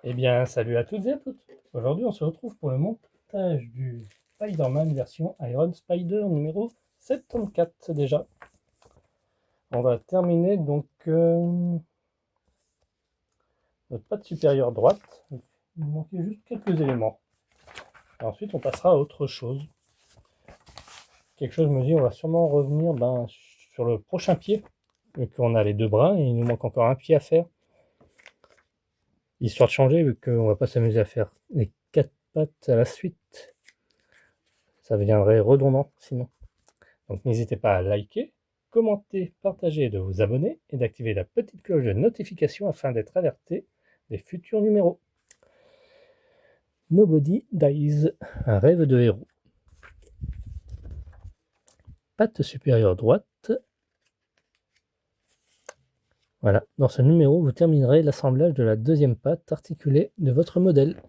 Eh bien, salut à toutes et à tous. Aujourd'hui, on se retrouve pour le montage du Spider-Man version Iron Spider numéro 74 déjà. On va terminer donc notre patte supérieure droite. Il nous manquait juste quelques éléments. Et ensuite, on passera à autre chose. Quelque chose me dit, on va sûrement revenir sur le prochain pied. Vu qu'on a les deux bras et il nous manque encore un pied à faire. Histoire de changer, vu qu'on va pas s'amuser à faire les 4 pattes à la suite. Ça deviendrait redondant sinon. Donc n'hésitez pas à liker, commenter, partager, de vous abonner et d'activer la petite cloche de notification afin d'être alerté des futurs numéros. Nobody Dies, un rêve de héros. Patte supérieure droite. Voilà, dans ce numéro, vous terminerez l'assemblage de la deuxième patte articulée de votre modèle.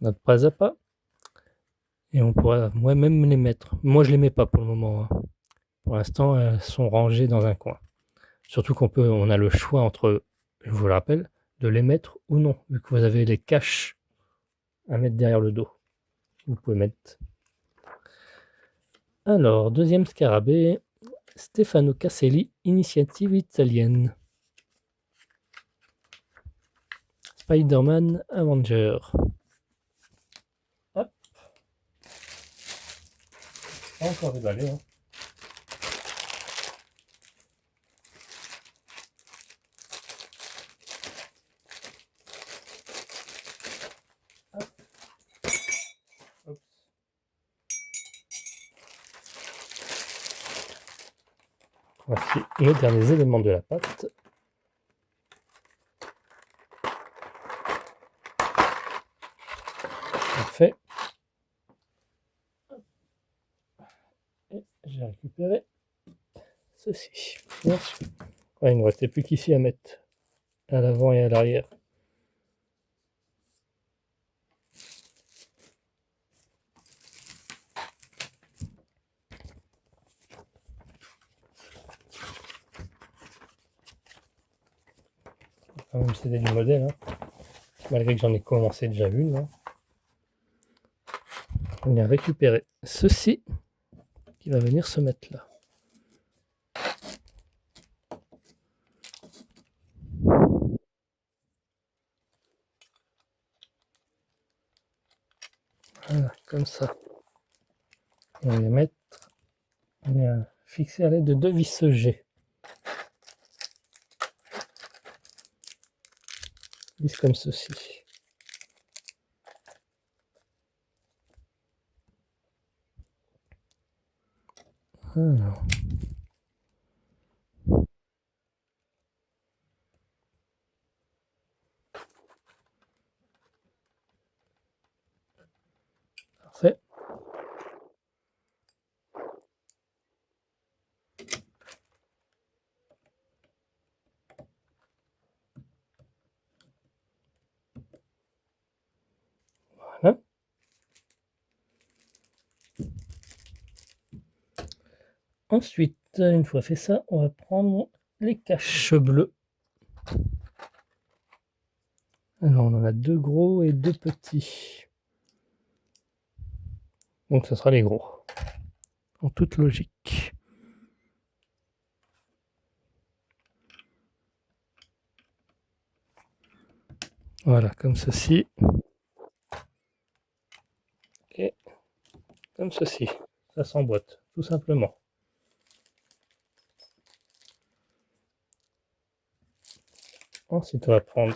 Notre pas à pas. Et on pourra moi-même les mettre. Moi, je les mets pas pour le moment. Pour l'instant, elles sont rangées dans un coin. Surtout on a le choix entre, je vous le rappelle, de les mettre ou non, vu que vous avez les caches à mettre derrière le dos. Vous pouvez mettre. Alors, deuxième scarabée, Stefano Caselli, initiative italienne. Spider-Man Avenger. Hop. Encore déballé. Hein. Voici les derniers éléments de la pâte. Parfait. Et j'ai récupéré ceci. Ensuite, il ne me restait plus qu'ici à mettre à l'avant et à l'arrière. Quand même céder du modèle, hein. Malgré que j'en ai commencé déjà une. Hein. On a récupéré ceci qui va venir se mettre là. Voilà, comme ça. Et on va les mettre, on va fixer à l'aide de 2 vis G. Vis comme ceci. Alors. Parfait. Voilà. Ensuite, une fois fait ça, on va prendre les caches bleues. Alors, on en a 2 gros et 2 petits. Donc, ce sera les gros. En toute logique. Voilà, comme ceci. Et comme ceci. Ça s'emboîte, tout simplement. Ensuite, on va prendre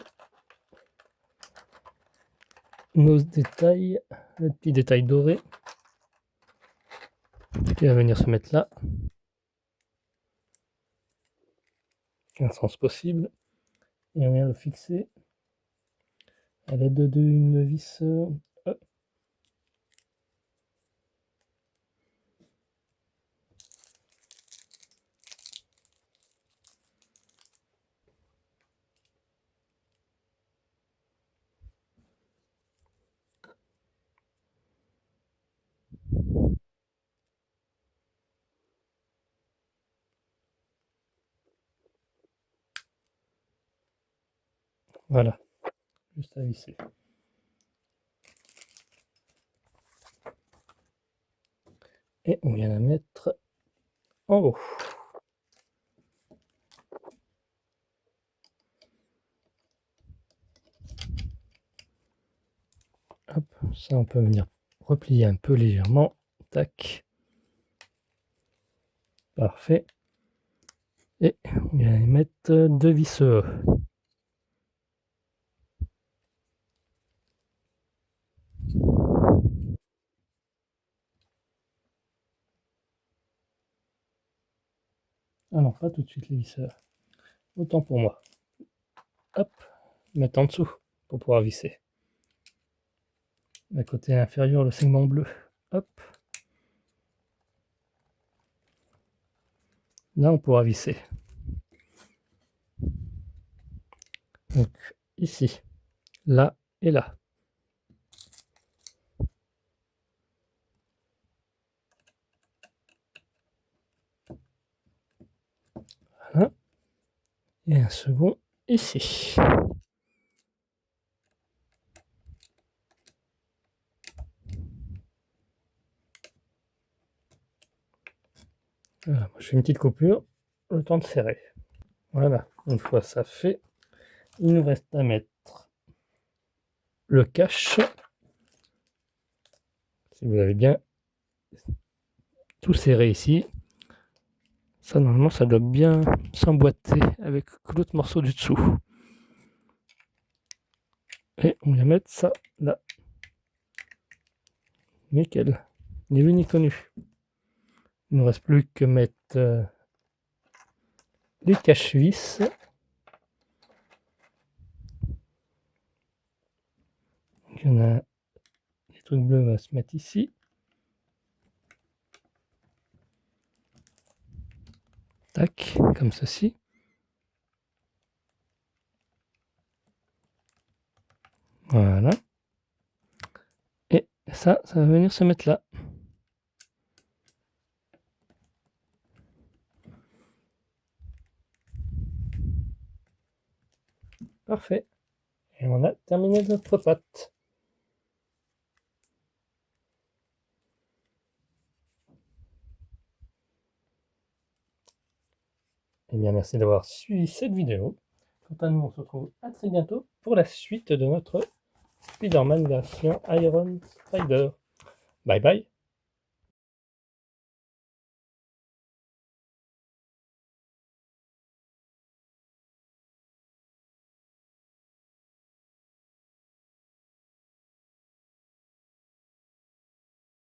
nos détails, le petit détail doré qui va venir se mettre là. Un sens possible. Et on vient le fixer à l'aide d'une vis. Voilà, juste à visser. Et on vient la mettre en haut. Hop, ça on peut venir replier un peu légèrement. Tac. Parfait. Et on vient y mettre 2 visseurs. Ah non, pas tout de suite les visseurs. Autant pour moi. Hop, mettre en dessous pour pouvoir visser. Le côté inférieur, le segment bleu. Hop. Là, on pourra visser. Donc, ici, là et là. Voilà. Et un second ici. Voilà, je fais une petite coupure, le temps de serrer. Voilà, une fois ça fait, il nous reste à mettre le cache. Si vous avez bien tout serré ici, ça normalement ça doit bien s'emboîter avec l'autre morceau du dessous. Et on vient mettre ça là. Nickel. Ni vu ni connu. Il ne reste plus que mettre les cache-vis. Il y en a des trucs bleus, on va se mettre ici. Tac, comme ceci. Voilà. Et ça va venir se mettre là. Parfait. Et on a terminé notre pâte. Eh bien, merci d'avoir suivi cette vidéo. Quant à nous, on se retrouve à très bientôt pour la suite de notre Spider-Man version Iron Spider. Bye bye.